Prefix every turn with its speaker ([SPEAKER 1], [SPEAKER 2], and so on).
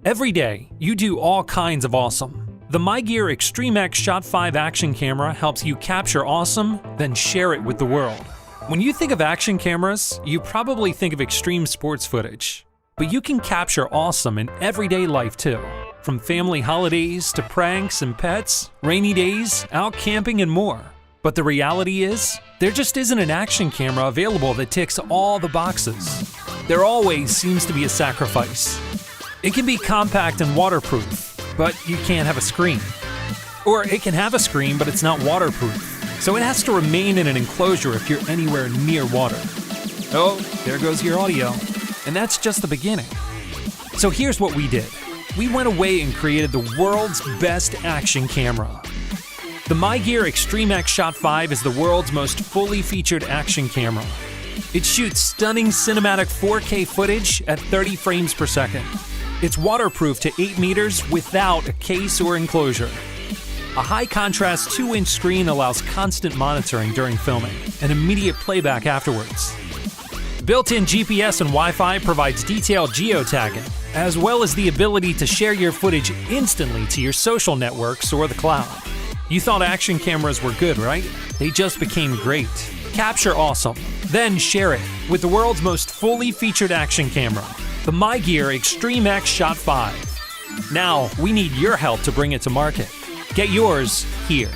[SPEAKER 1] Every day, you do all kinds of awesome. The MiGear ExtremeX Shot5 action camera helps you capture awesome, then share it with the world. When you think of action cameras, you probably think of extreme sports footage. But you can capture awesome in everyday life too. From family holidays to pranks and pets, rainy days, out camping and more. But the reality is, there just isn't an action camera available that ticks all the boxes. There always seems to be a sacrifice. It can be compact and waterproof, but you can't have a screen. Or it can have a screen, but it's not waterproof, so it has to remain in an enclosure if you're anywhere near water. Oh, there goes your audio. And that's just the beginning. So here's what we did. We went away and created the world's best action camera. The MiGear ExtremeX Shot5 is the world's most fully featured action camera. It shoots stunning cinematic 4K footage at 30 frames per second. It's waterproof to 8 meters without a case or enclosure. A high-contrast 2-inch screen allows constant monitoring during filming and immediate playback afterwards. Built-in GPS and Wi-Fi provides detailed geotagging, as well as the ability to share your footage instantly to your social networks or the cloud. You thought action cameras were good, right? They just became great. Capture awesome, then share it with the world's most fully featured action camera, the MiGear ExtremeX Shot5. Now, we need your help to bring it to market. Get yours here.